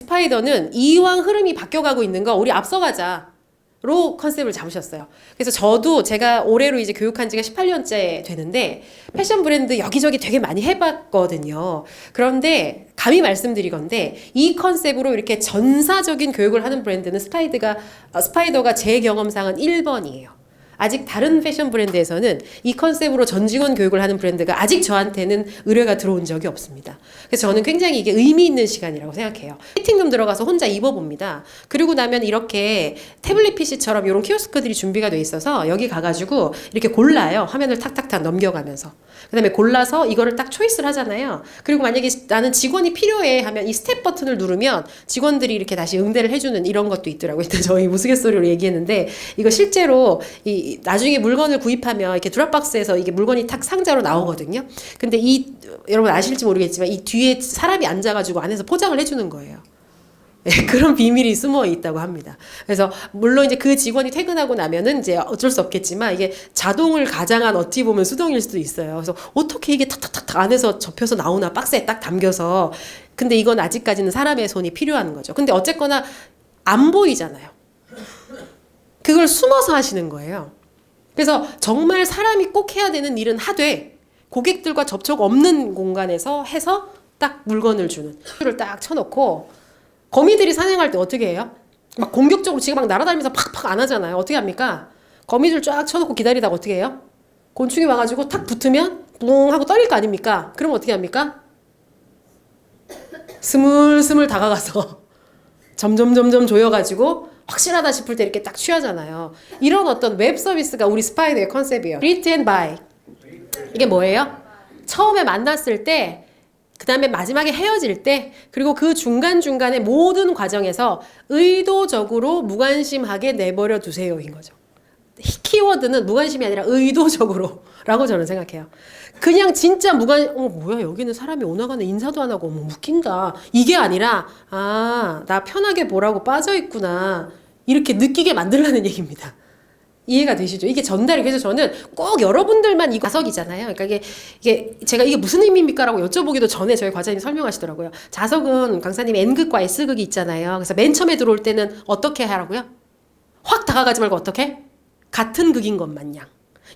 스파이더는 이왕 흐름이 바뀌어가고 있는 거 우리 앞서가자. 로 컨셉을 잡으셨어요. 그래서 저도 제가 올해로 이제 교육한 지가 18년째 되는데 패션 브랜드 여기저기 되게 많이 해봤거든요. 그런데 감히 말씀드리건데 이 컨셉으로 이렇게 전사적인 교육을 하는 브랜드는 스파이더가 제 경험상은 1번이에요. 아직 다른 패션 브랜드에서는 이 컨셉으로 전 직원 교육을 하는 브랜드가 아직 저한테는 의뢰가 들어온 적이 없습니다. 그래서 저는 굉장히 이게 의미 있는 시간이라고 생각해요. 피팅룸 들어가서 혼자 입어봅니다. 그리고 나면 이렇게 태블릿 PC처럼 이런 키오스크들이 준비가 돼 있어서 여기 가가지고 이렇게 골라요. 화면을 탁탁탁 넘겨가면서. 그 다음에 골라서 이거를 딱 초이스를 하잖아요. 그리고 만약에 나는 직원이 필요해 하면 이 스텝 버튼을 누르면 직원들이 이렇게 다시 응대를 해주는 이런 것도 있더라고요. 일단 저희 우스갯소리로 얘기했는데 이거 실제로 나중에 물건을 구입하면 이렇게 드랍박스에서 이게 물건이 탁 상자로 나오거든요. 근데 여러분 아실지 모르겠지만 이 뒤에 사람이 앉아가지고 안에서 포장을 해주는 거예요. 네, 그런 비밀이 숨어 있다고 합니다. 그래서 물론 이제 그 직원이 퇴근하고 나면은 이제 어쩔 수 없겠지만 이게 자동을 가장한 어찌 보면 수동일 수도 있어요. 그래서 어떻게 이게 탁탁탁 안에서 접혀서 나오나 박스에 딱 담겨서. 근데 이건 아직까지는 사람의 손이 필요한 거죠. 근데 어쨌거나 안 보이잖아요. 그걸 숨어서 하시는 거예요. 그래서 정말 사람이 꼭 해야 되는 일은 하되 고객들과 접촉 없는 공간에서 해서 딱 물건을 주는. 를 딱 쳐놓고 거미들이 사냥할 때 어떻게 해요? 막 공격적으로 지가 막 날아다니면서 팍팍 안 하잖아요. 어떻게 합니까? 거미줄 쫙 쳐놓고 기다리다가 어떻게 해요? 곤충이 와가지고 탁 붙으면 뿡 하고 떨릴 거 아닙니까? 그럼 어떻게 합니까? 스물스물 다가가서 점점 조여가지고 확실하다 싶을 때 이렇게 딱 취하잖아요. 이런 어떤 웹 서비스가 우리 스파이더의 컨셉이에요. Greet and buy. 이게 뭐예요? 처음에 만났을 때 그 다음에 마지막에 헤어질 때 그리고 그 중간중간의 모든 과정에서 의도적으로 무관심하게 내버려 두세요인 거죠. 키워드는 무관심이 아니라 의도적으로 라고 저는 생각해요. 그냥 진짜 뭐야 여기는 사람이 오나가는 인사도 안 하고 웃긴다 이게 아니라 나 편하게 보라고 빠져있구나 이렇게 느끼게 만들라는 얘기입니다. 이해가 되시죠? 이게 전달이. 그래서 저는 꼭 여러분들만 이 자석이잖아요. 그러니까 이게 제가 이게 무슨 의미입니까? 라고 여쭤보기도 전에 저희 과장님 설명하시더라고요. 자석은 강사님 N극과 S극이 있잖아요. 그래서 맨 처음에 들어올 때는 어떻게 하라고요? 확 다가가지 말고 어떻게? 같은 극인 것 마냥.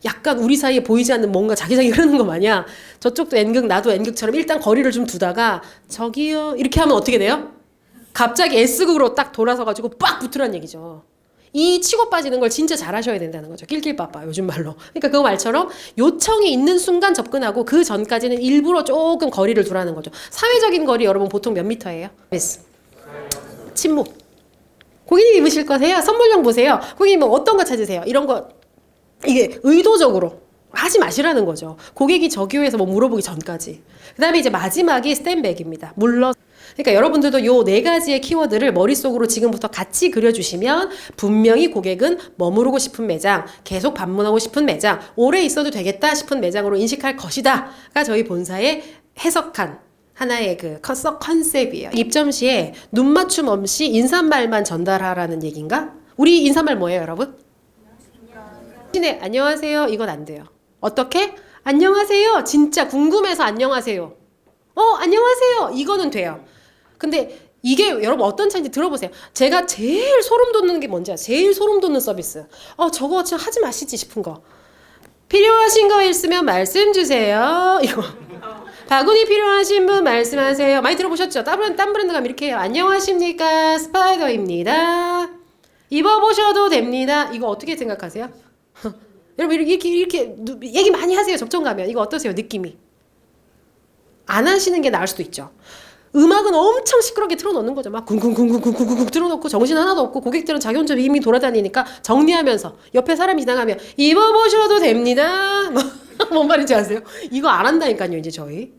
약간 우리 사이에 보이지 않는 뭔가 자기장이 흐르는 것 마냥 저쪽도 N극 나도 N극처럼 일단 거리를 좀 두다가 저기요 이렇게 하면 어떻게 돼요? 갑자기 S극으로 딱 돌아서가지고 빡 붙으란 얘기죠. 이 치고 빠지는 걸 진짜 잘하셔야 된다는 거죠. 낄낄빠빠 요즘 말로. 그러니까 그 말처럼 요청이 있는 순간 접근하고 그 전까지는 일부러 조금 거리를 두라는 거죠. 사회적인 거리 여러분 보통 몇 미터예요? 침묵. 고객님 입으실 거세요? 선물용 보세요. 고객님 어떤 거 찾으세요? 이런 거 이게 의도적으로 하지 마시라는 거죠. 고객이 저기요에서 뭐 물어보기 전까지. 그 다음에 이제 마지막이 스탠백입니다. 그러니까 여러분들도 요 4가지의 키워드를 머릿속으로 지금부터 같이 그려주시면 분명히 고객은 머무르고 싶은 매장, 계속 방문하고 싶은 매장, 오래 있어도 되겠다 싶은 매장으로 인식할 것이다가 저희 본사의 해석한 하나의 그 컨셉이에요. 입점 시에 눈 맞춤 없이 인사말만 전달하라는 얘기인가? 우리 인사말 뭐예요, 여러분? 안녕하세요. 이건 안 돼요. 어떻게? 안녕하세요. 진짜 궁금해서 안녕하세요. 안녕하세요. 이거는 돼요. 근데 이게 여러분 어떤 차인지 들어보세요. 제가 제일 소름 돋는 게 뭔지 아세요? 제일 소름 돋는 서비스. 저거 진짜 하지 마시지 싶은 거. 필요하신 거 있으면 말씀 주세요. 이거. 바구니 필요하신 분 말씀하세요. 많이 들어보셨죠? 딴 브랜드 가면 이렇게 해요. 안녕하십니까? 스파이더입니다. 입어보셔도 됩니다. 이거 어떻게 생각하세요? 여러분 이렇게 얘기 많이 하세요. 접종 가면. 이거 어떠세요? 느낌이. 안 하시는 게 나을 수도 있죠. 음악은 엄청 시끄럽게 틀어놓는 거죠. 막 쿵쿵쿵쿵쿵쿵쿵 틀어놓고 정신 하나도 없고 고객들은 자기 혼자 이미 돌아다니니까 정리하면서 옆에 사람이 지나가면 입어보셔도 됩니다. 뭔 말인지 아세요? 이거 안 한다니까요. 이제 저희.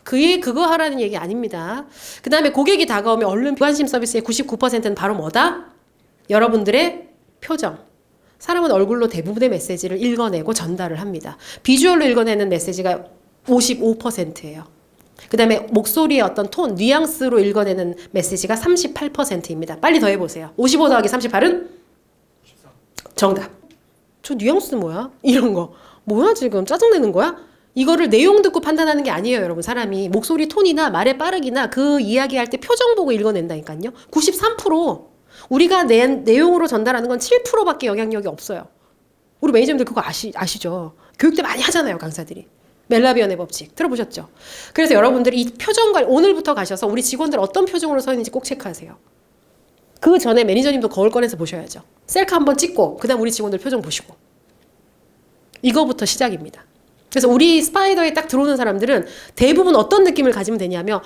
그거 하라는 얘기 아닙니다. 그 다음에 고객이 다가오면 얼른 무관심 서비스의 99%는 바로 뭐다? 여러분들의 표정. 사람은 얼굴로 대부분의 메시지를 읽어내고 전달을 합니다. 비주얼로 읽어내는 메시지가 55%예요. 그 다음에 목소리의 어떤 톤, 뉘앙스로 읽어내는 메시지가 38%입니다. 빨리 더 해보세요. 55 더하기 38은? 정답. 저 뉘앙스 뭐야? 이런 거. 뭐야 지금? 짜증내는 거야? 이거를 내용 듣고 판단하는 게 아니에요, 여러분. 사람이 목소리 톤이나 말의 빠르기나 그 이야기할 때 표정 보고 읽어낸다니까요. 93%. 우리가 낸 내용으로 전달하는 건 7%밖에 영향력이 없어요. 우리 매니저님들 그거 아시죠? 교육 때 많이 하잖아요, 강사들이. 멜라비언의 법칙 들어보셨죠? 그래서 여러분들이 이 표정 관리 오늘부터 가셔서 우리 직원들 어떤 표정으로 서 있는지 꼭 체크하세요. 그 전에 매니저님도 거울 꺼내서 보셔야죠. 셀카 한번 찍고 그다음 우리 직원들 표정 보시고. 이거부터 시작입니다. 그래서 우리 스파이더에 딱 들어오는 사람들은 대부분 어떤 느낌을 가지면 되냐면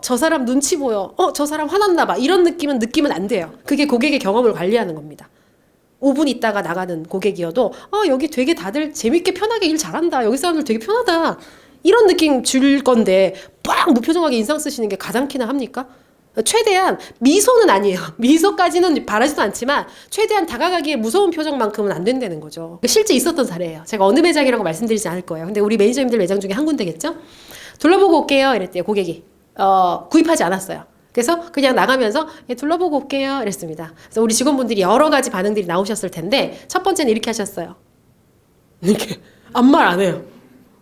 저 사람 눈치 보여. 저 사람 화났나 봐. 이런 느낌은 안 돼요. 그게 고객의 경험을 관리하는 겁니다. 5분 있다가 나가는 고객이어도 여기 되게 다들 재밌게 편하게 일 잘한다. 여기 사람들 되게 편하다. 이런 느낌 줄 건데 빡 무표정하게 인상 쓰시는 게 가당키나 합니까? 최대한 미소는 아니에요. 미소까지는 바라지도 않지만 최대한 다가가기에 무서운 표정만큼은 안 된다는 거죠. 실제 있었던 사례예요. 제가 어느 매장이라고 말씀드리지 않을 거예요. 근데 우리 매니저님들 매장 중에 한 군데겠죠? 둘러보고 올게요. 이랬대요. 고객이. 구입하지 않았어요. 그래서 그냥 나가면서 둘러보고 올게요. 이랬습니다. 그래서 우리 직원분들이 여러 가지 반응들이 나오셨을 텐데 첫 번째는 이렇게 하셨어요. 이렇게 아무 말 안 해요.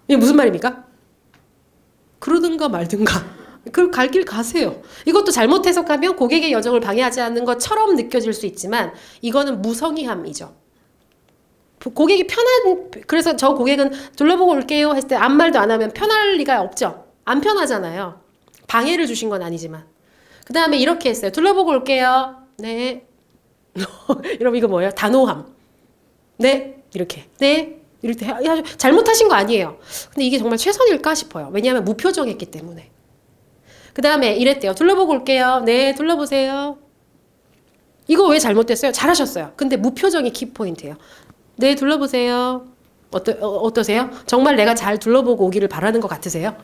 이게 무슨 말입니까? 그러든가 말든가. 그 갈 길 가세요. 이것도 잘못 해석하면 고객의 여정을 방해하지 않는 것처럼 느껴질 수 있지만 이거는 무성의함이죠. 고객이 그래서 저 고객은 둘러보고 올게요 했을 때 아무 말도 안 하면 편할 리가 없죠. 안 편하잖아요. 방해를 주신 건 아니지만. 그 다음에 이렇게 했어요. 둘러보고 올게요. 네. 여러분 이거 뭐예요? 단호함. 네. 이렇게. 네. 이렇게 잘못하신 거 아니에요. 근데 이게 정말 최선일까 싶어요. 왜냐하면 무표정했기 때문에. 그 다음에 이랬대요. 둘러보고 올게요. 네, 둘러보세요. 이거 왜 잘못됐어요? 잘하셨어요. 근데 무표정이 키포인트예요. 네, 둘러보세요. 어떠세요? 정말 내가 잘 둘러보고 오기를 바라는 것 같으세요?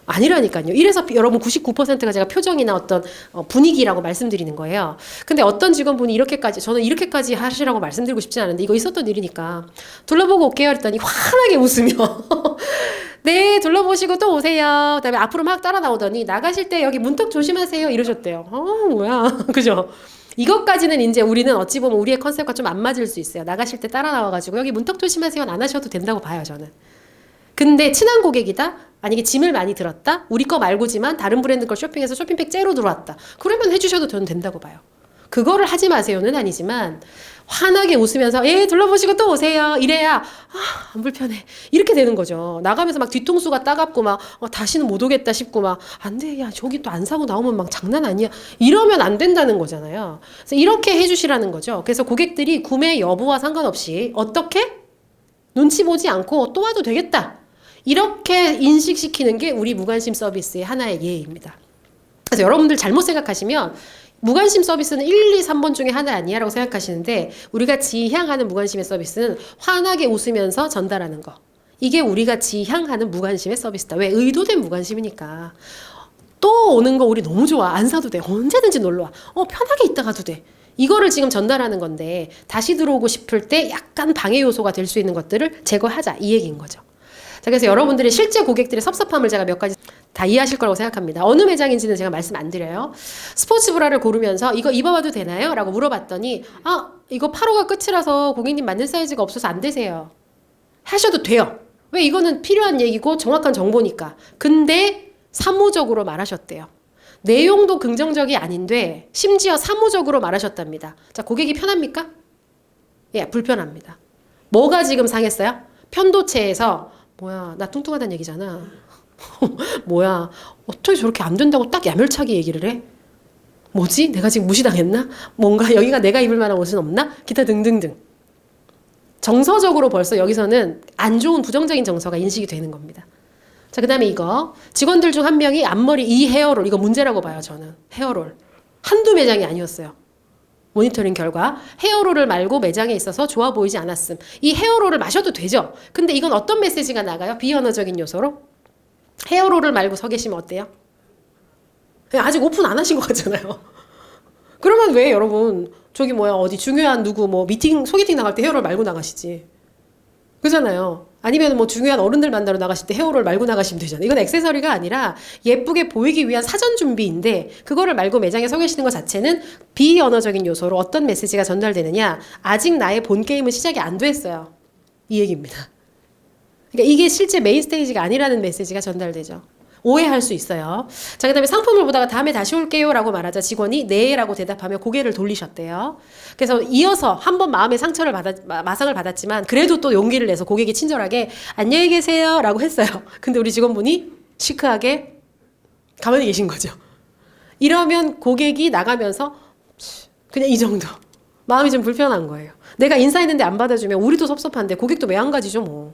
아니라니까요. 이래서 여러분 99%가 제가 표정이나 어떤 분위기라고 말씀드리는 거예요. 근데 어떤 직원분이 저는 이렇게까지 하시라고 말씀드리고 싶지 않은데 이거 있었던 일이니까 둘러보고 올게요 했더니 환하게 웃으며 네, 둘러보시고 또 오세요. 그다음에 앞으로 막 따라 나오더니 나가실 때 여기 문턱 조심하세요 이러셨대요. 뭐야. 그죠? 이것까지는 이제 우리는 어찌 보면 우리의 컨셉과 좀 안 맞을 수 있어요. 나가실 때 따라 나와가지고 여기 문턱 조심하세요는 안 하셔도 된다고 봐요, 저는. 근데 친한 고객이다? 만약에 짐을 많이 들었다? 우리 거 말고지만 다른 브랜드 걸 쇼핑해서 쇼핑백 째로 들어왔다. 그러면 해주셔도 저는 된다고 봐요. 그거를 하지 마세요는 아니지만 환하게 웃으면서 둘러보시고 또 오세요. 이래야 안 불편해. 이렇게 되는 거죠. 나가면서 막 뒤통수가 따갑고 막 다시는 못 오겠다 싶고 막 안 돼. 야 저기 또 안 사고 나오면 막 장난 아니야. 이러면 안 된다는 거잖아요. 그래서 이렇게 해주시라는 거죠. 그래서 고객들이 구매 여부와 상관없이 어떻게? 눈치 보지 않고 또 와도 되겠다. 이렇게 인식시키는 게 우리 무관심 서비스의 하나의 예입니다. 그래서 여러분들 잘못 생각하시면 무관심 서비스는 1, 2, 3번 중에 하나 아니야 라고 생각하시는데 우리가 지향하는 무관심의 서비스는 환하게 웃으면서 전달하는 거. 이게 우리가 지향하는 무관심의 서비스다. 왜? 의도된 무관심이니까. 또 오는 거 우리 너무 좋아. 안 사도 돼. 언제든지 놀러와. 편하게 있다 가도 돼. 이거를 지금 전달하는 건데 다시 들어오고 싶을 때 약간 방해 요소가 될 수 있는 것들을 제거하자. 이 얘기인 거죠. 자, 그래서 여러분들의 실제 고객들의 섭섭함을 제가 몇 가지 다 이해하실 거라고 생각합니다. 어느 매장인지는 제가 말씀 안 드려요. 스포츠 브라를 고르면서 이거 입어봐도 되나요? 라고 물어봤더니 이거 8호가 끝이라서 고객님 맞는 사이즈가 없어서 안 되세요. 하셔도 돼요. 왜? 이거는 필요한 얘기고 정확한 정보니까. 근데 사무적으로 말하셨대요. 내용도 긍정적이 아닌데 심지어 사무적으로 말하셨답니다. 자, 고객이 편합니까? 예, 불편합니다. 뭐가 지금 상했어요? 편도체에서 뭐야, 나 뚱뚱하다는 얘기잖아. 뭐야, 어떻게 저렇게 안 된다고 딱 야멸차게 얘기를 해? 뭐지? 내가 지금 무시당했나? 뭔가 여기가 내가 입을 만한 옷은 없나? 기타 등등등. 정서적으로 벌써 여기서는 안 좋은 부정적인 정서가 인식이 되는 겁니다. 자, 그 다음에 이거. 직원들 중 한 명이 앞머리 이 헤어롤, 이거 문제라고 봐요, 저는. 헤어롤. 한두 매장이 아니었어요. 모니터링 결과 헤어롤을 말고 매장에 있어서 좋아 보이지 않았음. 이 헤어롤을 마셔도 되죠. 근데 이건 어떤 메시지가 나가요? 비언어적인 요소로. 헤어롤을 말고 서 계시면 어때요? 아직 오픈 안 하신 것 같잖아요. 그러면 왜 여러분 저기 뭐야 어디 중요한 누구 뭐 미팅 소개팅 나갈 때 헤어롤 말고 나가시지. 그잖아요. 아니면 뭐 중요한 어른들 만나러 나가실 때 헤어롤 말고 나가시면 되잖아요. 이건 액세서리가 아니라 예쁘게 보이기 위한 사전 준비인데 그거를 말고 매장에 서 계시는 것 자체는 비언어적인 요소로 어떤 메시지가 전달되느냐. 아직 나의 본 게임은 시작이 안 됐어요. 이 얘기입니다. 그러니까 이게 실제 메인 스테이지가 아니라는 메시지가 전달되죠. 오해할 수 있어요. 자, 그 다음에 상품을 보다가 다음에 다시 올게요 라고 말하자 직원이 네 라고 대답하며 고개를 돌리셨대요. 그래서 이어서 한 번 마음의 상처를 마상을 받았지만 그래도 또 용기를 내서 고객이 친절하게 안녕히 계세요 라고 했어요. 근데 우리 직원분이 시크하게 가만히 계신 거죠. 이러면 고객이 나가면서 그냥 이 정도. 마음이 좀 불편한 거예요. 내가 인사했는데 안 받아주면 우리도 섭섭한데 고객도 매한가지죠 뭐.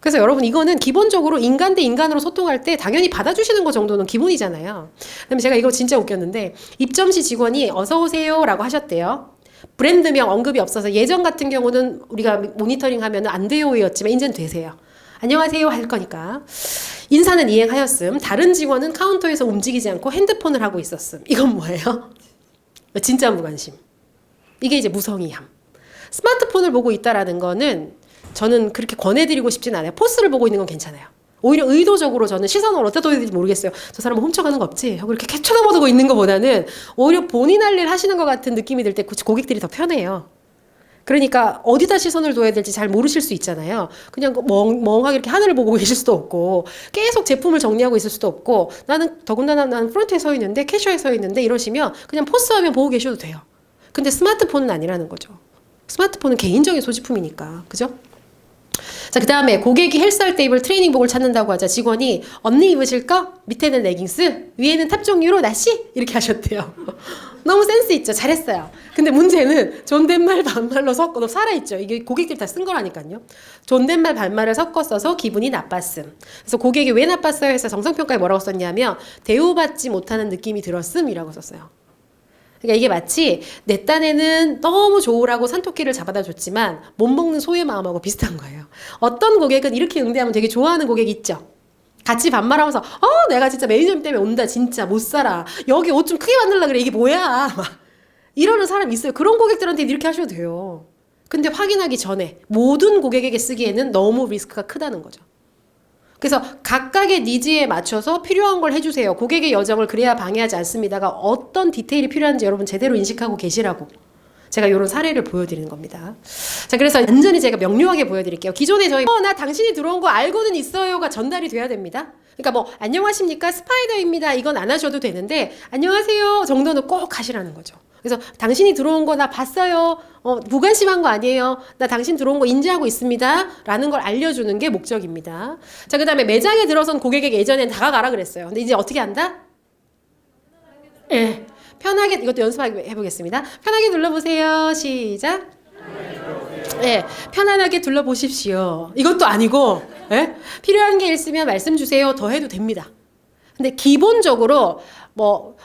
그래서 여러분 이거는 기본적으로 인간 대 인간으로 소통할 때 당연히 받아주시는 거 정도는 기본이잖아요. 그다음에 제가 이거 진짜 웃겼는데 입점 시 직원이 어서 오세요 라고 하셨대요. 브랜드명 언급이 없어서 예전 같은 경우는 우리가 모니터링 하면 안 돼요였지만 이제는 되세요. 안녕하세요 할 거니까. 인사는 이행하였음. 다른 직원은 카운터에서 움직이지 않고 핸드폰을 하고 있었음. 이건 뭐예요? 진짜 무관심. 이게 이제 무성의함. 스마트폰을 보고 있다라는 거는 저는 그렇게 권해드리고 싶진 않아요. 포스를 보고 있는 건 괜찮아요. 오히려 의도적으로 저는 시선을 어디다 둬야 될지 모르겠어요. 저 사람은 훔쳐가는 거 없지? 하고 이렇게 쳐다보고 있는 것보다는 오히려 본인 할 일 하시는 것 같은 느낌이 들 때 고객들이 더 편해요. 그러니까 어디다 시선을 둬야 될지 잘 모르실 수 있잖아요. 그냥 멍하게 이렇게 하늘을 보고 계실 수도 없고 계속 제품을 정리하고 있을 수도 없고 나는 더군다나 나는 프론트에 서 있는데 캐셔에 서 있는데 이러시면 그냥 포스하면 보고 계셔도 돼요. 근데 스마트폰은 아니라는 거죠. 스마트폰은 개인적인 소지품이니까. 그죠? 자, 그 다음에 고객이 헬스할 때 입을 트레이닝복을 찾는다고 하자 직원이 언니 입으실까? 밑에는 레깅스, 위에는 탑 종류로 나시? 이렇게 하셨대요. 너무 센스 있죠. 잘했어요. 근데 문제는 존댓말 반말로 섞어서 살아있죠. 이게 고객들이 다 쓴 거라니까요. 존댓말 반말을 섞어 써서 기분이 나빴음. 그래서 고객이 왜 나빴어요? 해서 정성평가에 뭐라고 썼냐면 대우받지 못하는 느낌이 들었음 이라고 썼어요. 그러니까 이게 마치 내 딴에는 너무 좋으라고 산토끼를 잡아다 줬지만 못 먹는 소의 마음하고 비슷한 거예요. 어떤 고객은 이렇게 응대하면 되게 좋아하는 고객 있죠. 같이 반말하면서 내가 진짜 매니저님 때문에 온다 진짜 못 살아. 여기 옷 좀 크게 만들려고 그래. 이게 뭐야. 막 이러는 사람 있어요. 그런 고객들한테 이렇게 하셔도 돼요. 근데 확인하기 전에 모든 고객에게 쓰기에는 너무 리스크가 크다는 거죠. 그래서 각각의 니즈에 맞춰서 필요한 걸 해주세요. 고객의 여정을 그래야 방해하지 않습니다가 어떤 디테일이 필요한지 여러분 제대로 인식하고 계시라고 제가 이런 사례를 보여드리는 겁니다. 자, 그래서 완전히 제가 명료하게 보여드릴게요. 기존에 저희 나 당신이 들어온 거 알고는 있어요가 전달이 돼야 됩니다. 그러니까 뭐 안녕하십니까 스파이더입니다 이건 안 하셔도 되는데 안녕하세요 정도는 꼭 하시라는 거죠. 그래서 당신이 들어온 거 나 봤어요. 무관심한 거 아니에요. 나 당신 들어온 거 인지하고 있습니다. 라는 걸 알려주는 게 목적입니다. 자, 그 다음에 매장에 들어선 고객에게 예전엔 다가가라 그랬어요. 근데 이제 어떻게 한다? 예. 편하게, 이것도 연습해 보겠습니다. 편하게 눌러보세요. 시작. 예. 편안하게 둘러보십시오. 이것도 아니고, 예? 필요한 게 있으면 말씀 주세요. 더 해도 됩니다. 근데 기본적으로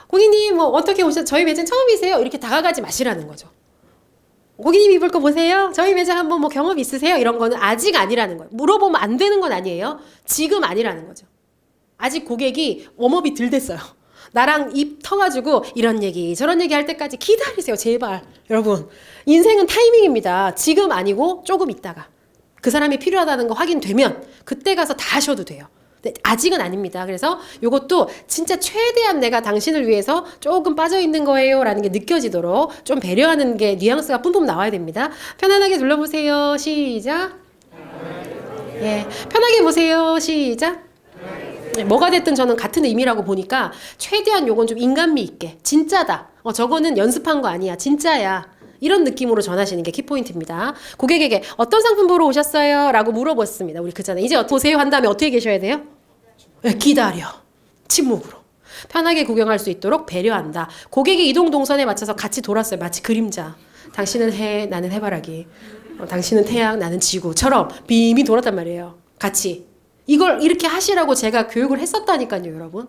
고객님 어떻게 오셨어요? 저희 매장 처음이세요? 이렇게 다가가지 마시라는 거죠. 고객님 입을 거 보세요? 저희 매장 한번 경험 있으세요? 이런 거는 아직 아니라는 거예요. 물어보면 안 되는 건 아니에요. 지금 아니라는 거죠. 아직 고객이 웜업이 덜 됐어요. 나랑 입 터가지고 이런 얘기 저런 얘기 할 때까지 기다리세요. 제발. 여러분 인생은 타이밍입니다. 지금 아니고 조금 있다가 그 사람이 필요하다는 거 확인되면 그때 가서 다 하셔도 돼요. 네, 아직은 아닙니다. 그래서 이것도 진짜 최대한 내가 당신을 위해서 조금 빠져있는 거예요 라는 게 느껴지도록 좀 배려하는 게 뉘앙스가 뿜뿜 나와야 됩니다. 편안하게 둘러보세요. 시작. 예, 편하게 보세요. 시작. 네, 뭐가 됐든 저는 같은 의미라고 보니까 최대한 요건 좀 인간미 있게 진짜다. 저거는 연습한 거 아니야. 진짜야. 이런 느낌으로 전하시는 게 키포인트입니다. 고객에게 어떤 상품 보러 오셨어요? 라고 물어봤습니다. 우리 그 전에 이제 보세요 한 다음에 어떻게 계셔야 돼요? 네, 기다려. 침묵으로. 편하게 구경할 수 있도록 배려한다. 고객의 이동 동선에 맞춰서 같이 돌았어요. 마치 그림자. 당신은 해, 나는 해바라기. 당신은 태양, 나는 지구처럼 빙빙 돌았단 말이에요. 같이. 이걸 이렇게 하시라고 제가 교육을 했었다니까요, 여러분.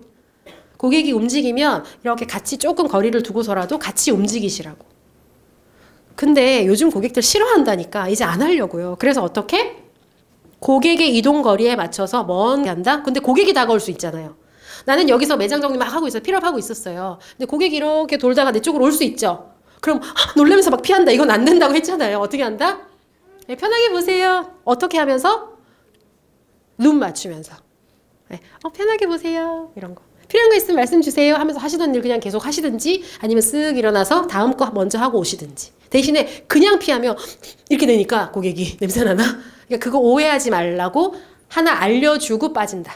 고객이 움직이면 이렇게 같이 조금 거리를 두고서라도 같이 움직이시라고. 근데 요즘 고객들 싫어한다니까 이제 안 하려고요. 그래서 어떻게? 고객의 이동 거리에 맞춰서 먼 한다? 근데 고객이 다가올 수 있잖아요. 나는 여기서 매장 정리 막 하고 있어요. 픽업하고 있었어요. 근데 고객이 이렇게 돌다가 내 쪽으로 올 수 있죠. 그럼 놀라면서 막 피한다. 이건 안 된다고 했잖아요. 어떻게 한다? 네, 편하게 보세요. 어떻게 하면서? 눈 맞추면서. 네, 편하게 보세요. 이런 거. 필요한 거 있으면 말씀 주세요 하면서 하시던 일 그냥 계속 하시든지 아니면 쓱 일어나서 다음 거 먼저 하고 오시든지. 대신에 그냥 피하면 이렇게 되니까 고객이 냄새나나? 그러니까 그거 오해하지 말라고 하나 알려주고 빠진다.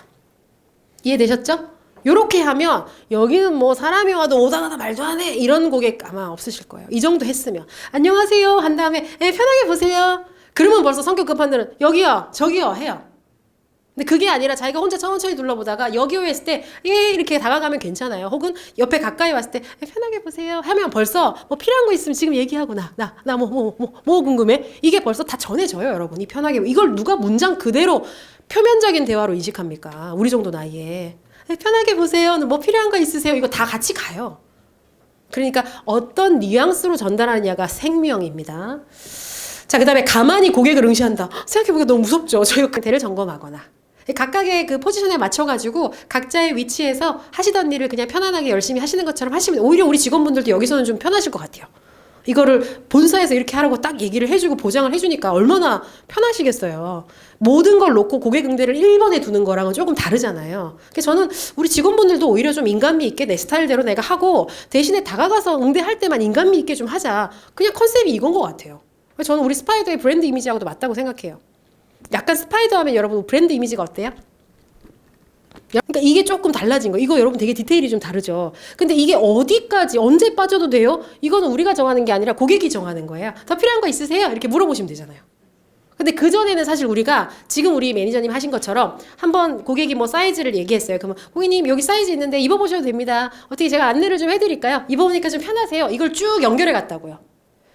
이해되셨죠? 요렇게 하면 여기는 뭐 사람이 와도 오다가다 말도 안 해 이런 고객 아마 없으실 거예요. 이 정도 했으면 안녕하세요 한 다음에 편하게 보세요. 그러면 벌써 성격 급한 데는 여기요 저기요 해요. 근데 그게 아니라 자기가 혼자 천천히 둘러보다가 여기요 했을 때 예 이렇게 다가가면 괜찮아요. 혹은 옆에 가까이 왔을 때 편하게 보세요 하면 벌써 뭐 필요한 거 있으면 지금 얘기하고 나 뭐 궁금해? 이게 벌써 다 전해져요 여러분이 편하게. 이걸 누가 문장 그대로 표면적인 대화로 인식합니까? 우리 정도 나이에. 편하게 보세요. 뭐 필요한 거 있으세요? 이거 다 같이 가요. 그러니까 어떤 뉘앙스로 전달하느냐가 생명입니다. 자, 그 다음에 가만히 고객을 응시한다. 생각해보기가 너무 무섭죠. 저희가 대를 점검하거나. 각각의 그 포지션에 맞춰가지고 각자의 위치에서 하시던 일을 그냥 편안하게 열심히 하시는 것처럼 하시면 오히려 우리 직원분들도 여기서는 좀 편하실 것 같아요. 이거를 본사에서 이렇게 하라고 딱 얘기를 해주고 보장을 해주니까 얼마나 편하시겠어요. 모든 걸 놓고 고객 응대를 1번에 두는 거랑은 조금 다르잖아요. 그래서 저는 우리 직원분들도 오히려 좀 인간미 있게 내 스타일대로 내가 하고 대신에 다가가서 응대할 때만 인간미 있게 좀 하자. 그냥 컨셉이 이건 것 같아요. 저는 우리 스파이더의 브랜드 이미지하고도 맞다고 생각해요. 약간 스파이더 하면 여러분 브랜드 이미지가 어때요? 그러니까 이게 조금 달라진 거. 이거 여러분 되게 디테일이 좀 다르죠. 근데 이게 어디까지 언제 빠져도 돼요? 이거는 우리가 정하는 게 아니라 고객이 정하는 거예요. 더 필요한 거 있으세요? 이렇게 물어보시면 되잖아요. 근데 그전에는 사실 우리가 지금 우리 매니저님 하신 것처럼 한번 고객이 뭐 사이즈를 얘기했어요. 그러면 고객님 여기 사이즈 있는데 입어보셔도 됩니다. 어떻게 제가 안내를 좀 해드릴까요? 입어보니까 좀 편하세요. 이걸 쭉 연결해 갔다고요.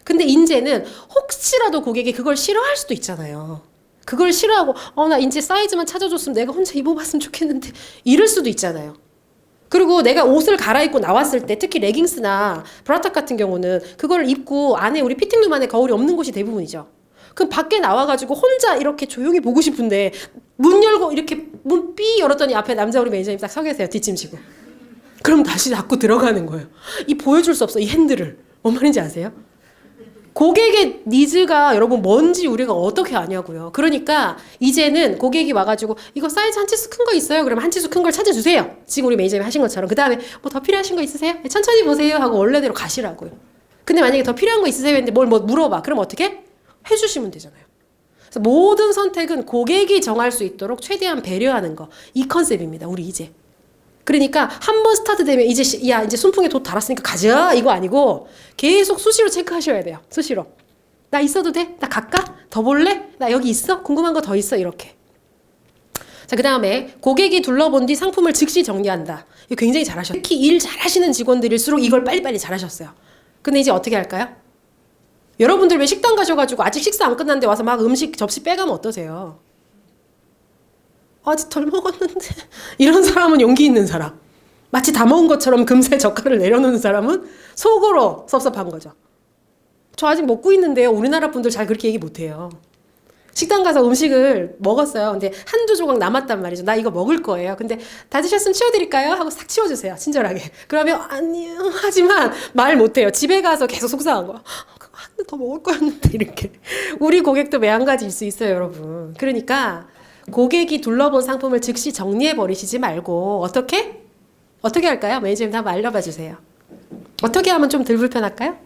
근데 이제는 혹시라도 고객이 그걸 싫어할 수도 있잖아요. 그걸 싫어하고 나 이제 사이즈만 찾아줬으면 내가 혼자 입어봤으면 좋겠는데 이럴 수도 있잖아요. 그리고 내가 옷을 갈아입고 나왔을 때 특히 레깅스나 브라탑 같은 경우는 그걸 입고 안에 우리 피팅룸 안에 거울이 없는 곳이 대부분이죠. 그럼 밖에 나와가지고 혼자 이렇게 조용히 보고 싶은데 문 열고 이렇게 문 삐 열었더니 앞에 남자 우리 매니저님 딱 서 계세요. 뒷짐지고. 그럼 다시 자꾸 들어가는 거예요. 이 보여줄 수 없어. 이 핸들을. 뭔 말인지 아세요? 고객의 니즈가 여러분 뭔지 우리가 어떻게 아냐고요. 그러니까 이제는 고객이 와가지고 이거 사이즈 한 치수 큰 거 있어요? 그러면 한 치수 큰 걸 찾아주세요. 지금 우리 매니저님 하신 것처럼. 그 다음에 뭐 더 필요하신 거 있으세요? 천천히 보세요 하고 원래대로 가시라고요. 근데 만약에 더 필요한 거 있으세요? 했는데 뭐 물어봐. 그럼 어떻게? 해주시면 되잖아요. 그래서 모든 선택은 고객이 정할 수 있도록 최대한 배려하는 거. 이 컨셉입니다. 우리 이제. 그러니까 한 번 스타트 되면 이제 이제 순풍에 돛 달았으니까 가자 이거 아니고 계속 수시로 체크하셔야 돼요. 수시로. 나 있어도 돼? 나 갈까? 더 볼래? 나 여기 있어? 궁금한 거 더 있어? 이렇게. 자, 그 다음에 고객이 둘러본 뒤 상품을 즉시 정리한다. 이거 굉장히 잘하셨어요. 특히 일 잘하시는 직원들일수록 이걸 빨리빨리 잘하셨어요. 근데 이제 어떻게 할까요? 여러분들 왜 식당 가셔가지고 아직 식사 안 끝났는데 와서 막 음식 접시 빼가면 어떠세요? 아직 덜 먹었는데 이런 사람은 용기 있는 사람. 마치 다 먹은 것처럼 금세 젓갈을 내려놓는 사람은 속으로 섭섭한 거죠. 저 아직 먹고 있는데요. 우리나라 분들 잘 그렇게 얘기 못해요. 식당 가서 음식을 먹었어요. 근데 한두 조각 남았단 말이죠. 나 이거 먹을 거예요. 근데 다 드셨으면 치워드릴까요? 하고 싹 치워주세요. 친절하게. 그러면 아니요 하지만 말 못해요. 집에 가서 계속 속상한 거야. 한 대 더 먹을 거였는데 이렇게. 우리 고객도 매한가지일 수 있어요 여러분. 그러니까 고객이 둘러본 상품을 즉시 정리해버리시지 말고 어떻게 할까요? 매니저님 한번 알려봐 주세요. 어떻게 하면 좀 덜 불편할까요?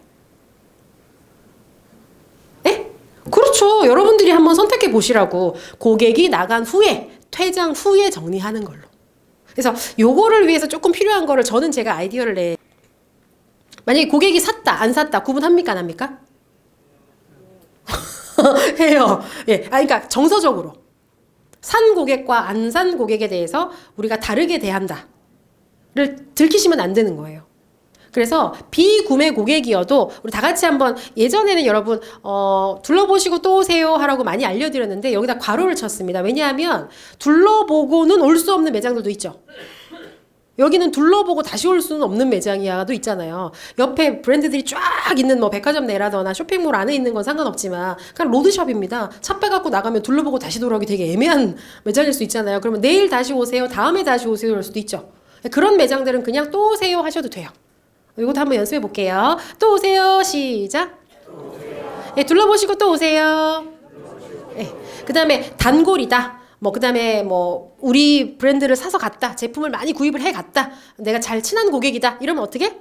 네? 그렇죠. 여러분들이 한번 선택해 보시라고. 고객이 나간 후에 퇴장 후에 정리하는 걸로. 그래서 요거를 위해서 조금 필요한 거를 저는 제가 아이디어를 내. 만약에 고객이 샀다 안 샀다 구분합니까 안 합니까? 해요. 예, 그러니까 정서적으로 산 고객과 안 산 고객에 대해서 우리가 다르게 대한다를 들키시면 안 되는 거예요. 그래서 비구매 고객이어도 우리 다 같이 한번 예전에는 여러분 둘러보시고 또 오세요 하라고 많이 알려드렸는데 여기다 괄호를 쳤습니다. 왜냐하면 둘러보고는 올 수 없는 매장들도 있죠. 여기는 둘러보고 다시 올 수는 없는 매장이야도 있잖아요. 옆에 브랜드들이 쫙 있는 뭐 백화점 내라거나 쇼핑몰 안에 있는 건 상관없지만 그냥 로드샵입니다. 차 빼갖고 나가면 둘러보고 다시 돌아오기 되게 애매한 매장일 수 있잖아요. 그러면 내일 다시 오세요. 다음에 다시 오세요. 할 수도 있죠. 그런 매장들은 그냥 또 오세요 하셔도 돼요. 이것도 한번 연습해 볼게요. 또 오세요. 시작. 또 오세요. 예, 둘러보시고 또 오세요. 예. 그 다음에 단골이다. 뭐 그다음에 뭐 우리 브랜드를 사서 갔다. 제품을 많이 구입을 해 갔다. 내가 잘 친한 고객이다. 이러면 어떻게?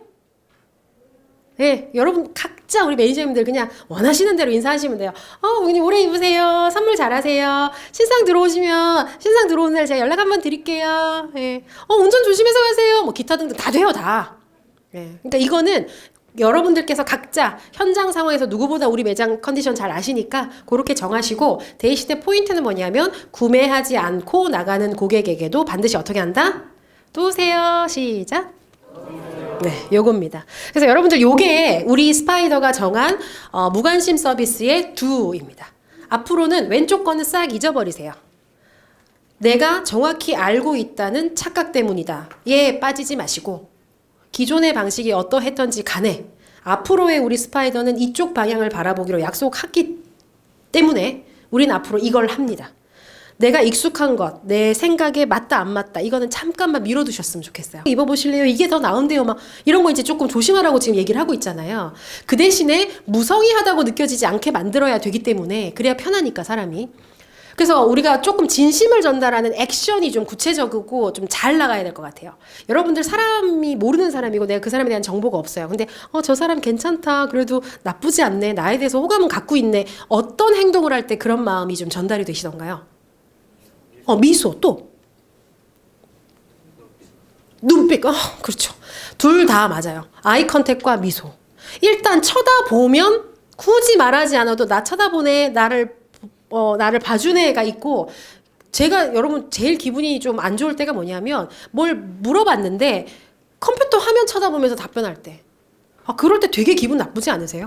네, 여러분 각자 우리 매니저님들 그냥 원하시는 대로 인사하시면 돼요. 고객님 오래 입으세요. 선물 잘하세요. 신상 들어오시면 신상 들어오는 날 제가 연락 한번 드릴게요. 네. 운전 조심해서 가세요. 뭐 기타 등등 다 돼요, 다. 네. 그러니까 이거는 여러분들께서 각자 현장 상황에서 누구보다 우리 매장 컨디션 잘 아시니까 그렇게 정하시고 대신에 포인트는 뭐냐면 구매하지 않고 나가는 고객에게도 반드시 어떻게 한다? 또 오세요. 시작. 네, 요겁니다. 그래서 여러분들 요게 우리 스파이더가 정한 무관심 서비스의 do입니다. 앞으로는 왼쪽 거는 싹 잊어버리세요. 내가 정확히 알고 있다는 착각 때문이다. 예, 빠지지 마시고 기존의 방식이 어떠했던지 간에 앞으로의 우리 스파이더는 이쪽 방향을 바라보기로 약속했기 때문에 우린 앞으로 이걸 합니다. 내가 익숙한 것, 내 생각에 맞다 안 맞다 이거는 잠깐만 미뤄두셨으면 좋겠어요. 입어보실래요? 이게 더 나은데요? 막 이런 거 이제 조금 조심하라고 지금 얘기를 하고 있잖아요. 그 대신에 무성의하다고 느껴지지 않게 만들어야 되기 때문에 그래야 편하니까 사람이. 그래서 우리가 조금 진심을 전달하는 액션이 좀 구체적이고 좀 잘 나가야 될 것 같아요. 여러분들 사람이 모르는 사람이고 내가 그 사람에 대한 정보가 없어요. 근데 저 사람 괜찮다. 그래도 나쁘지 않네. 나에 대해서 호감은 갖고 있네. 어떤 행동을 할 때 그런 마음이 좀 전달이 되시던가요? 미소 또 눈빛 그렇죠. 둘 다 맞아요. 아이 컨택과 미소. 일단 쳐다보면 굳이 말하지 않아도 나 쳐다보네 나를 봐주네 애가 있고 제가 여러분 제일 기분이 좀 안 좋을 때가 뭐냐면 뭘 물어봤는데 컴퓨터 화면 쳐다보면서 답변할 때 그럴 때 되게 기분 나쁘지 않으세요?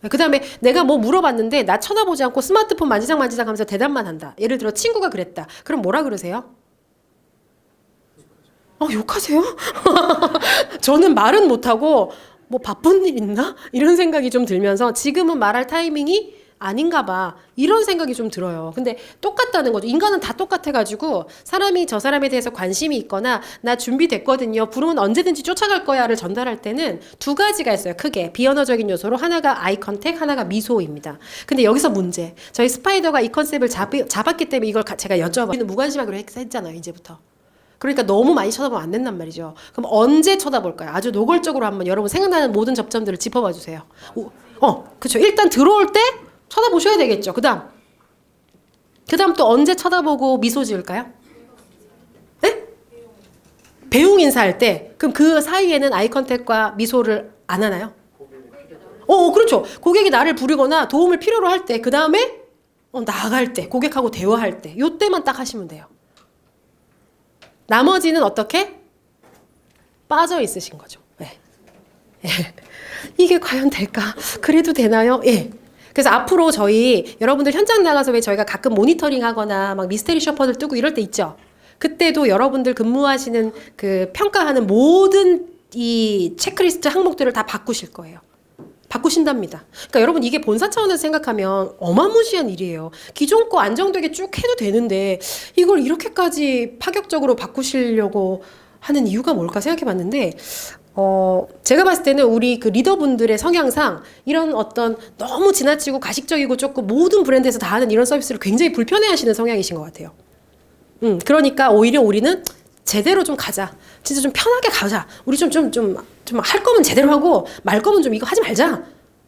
그 다음에 내가 뭐 물어봤는데 나 쳐다보지 않고 스마트폰 만지작 하면서 대답만 한다. 예를 들어 친구가 그랬다. 그럼 뭐라 그러세요? 욕하세요? 저는 말은 못하고 뭐 바쁜 일 있나? 이런 생각이 좀 들면서 지금은 말할 타이밍이 아닌가 봐. 이런 생각이 좀 들어요. 근데 똑같다는 거죠. 인간은 다 똑같아가지고 사람이 저 사람에 대해서 관심이 있거나 나 준비됐거든요. 부르면 언제든지 쫓아갈 거야를 전달할 때는 두 가지가 있어요. 크게. 비언어적인 요소로 하나가 아이 컨택, 하나가 미소입니다. 근데 여기서 문제. 저희 스파이더가 이 컨셉을 잡았기 때문에 이걸 제가 여쭤봐요. 무관심하기로 했잖아요. 이제부터. 그러니까 너무 많이 쳐다보면 안 된단 말이죠. 그럼 언제 쳐다볼까요? 아주 노골적으로 한번 여러분 생각나는 모든 접점들을 짚어봐 주세요. 그렇죠. 일단 들어올 때 쳐다보셔야 되겠죠. 그 다음 또 언제 쳐다보고 미소 지을까요? 네? 배웅 인사할 때. 그럼 그 사이에는 아이 컨택과 미소를 안 하나요? 그렇죠. 고객이 나를 부르거나 도움을 필요로 할 때, 그 다음에 나갈 때, 고객하고 대화할 때, 요 때만 딱 하시면 돼요. 나머지는 어떻게? 빠져 있으신 거죠. 네. 이게 과연 될까? 그래도 되나요? 예. 그래서 앞으로 저희 여러분들 현장 나가서 왜 저희가 가끔 모니터링 하거나 막 미스테리 쇼퍼들 뜨고 이럴 때 있죠. 그때도 여러분들 근무하시는 그 평가하는 모든 이 체크리스트 항목들을 다 바꾸실 거예요. 바꾸신답니다. 그러니까 여러분 이게 본사 차원에서 생각하면 어마무시한 일이에요. 기존 거 안정되게 쭉 해도 되는데 이걸 이렇게까지 파격적으로 바꾸시려고 하는 이유가 뭘까 생각해 봤는데 제가 봤을 때는 우리 그 리더분들의 성향상 이런 어떤 너무 지나치고 가식적이고 조금 모든 브랜드에서 다 하는 이런 서비스를 굉장히 불편해 하시는 성향이신 것 같아요. 그러니까 오히려 우리는 제대로 좀 가자. 진짜 좀 편하게 가자. 우리 좀 할 거면 제대로 하고 말 거면 좀 이거 하지 말자.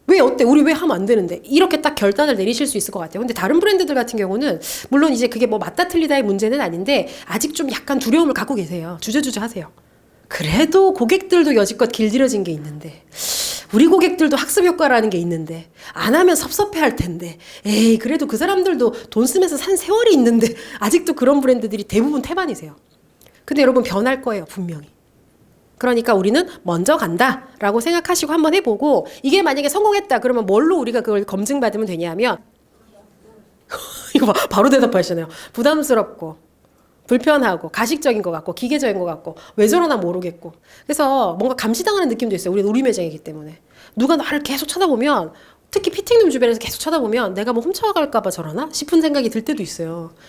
왜 어때? 우리 왜 하면 안 되는데? 이렇게 딱 결단을 내리실 수 있을 것 같아요. 근데 다른 브랜드들 같은 경우는 물론 이제 그게 뭐 맞다 틀리다의 문제는 아닌데 아직 좀 약간 두려움을 갖고 계세요. 주저주저 하세요. 그래도 고객들도 여지껏 길들여진 게 있는데 우리 고객들도 학습 효과라는 게 있는데 안 하면 섭섭해 할 텐데 에이 그래도 그 사람들도 돈 쓰면서 산 세월이 있는데 아직도 그런 브랜드들이 대부분 태반이세요. 근데 여러분 변할 거예요. 분명히. 그러니까 우리는 먼저 간다라고 생각하시고 한번 해보고 이게 만약에 성공했다 그러면 뭘로 우리가 그걸 검증받으면 되냐면 이거 바로 대답하시네요. 부담스럽고 불편하고 가식적인 것 같고 기계적인 것 같고 왜 저러나 모르겠고 그래서 뭔가 감시당하는 느낌도 있어요. 우리는 우리 매장이기 때문에 누가 나를 계속 쳐다보면 특히 피팅룸 주변에서 계속 쳐다보면 내가 뭐 훔쳐갈까 봐 저러나 싶은 생각이 들 때도 있어요.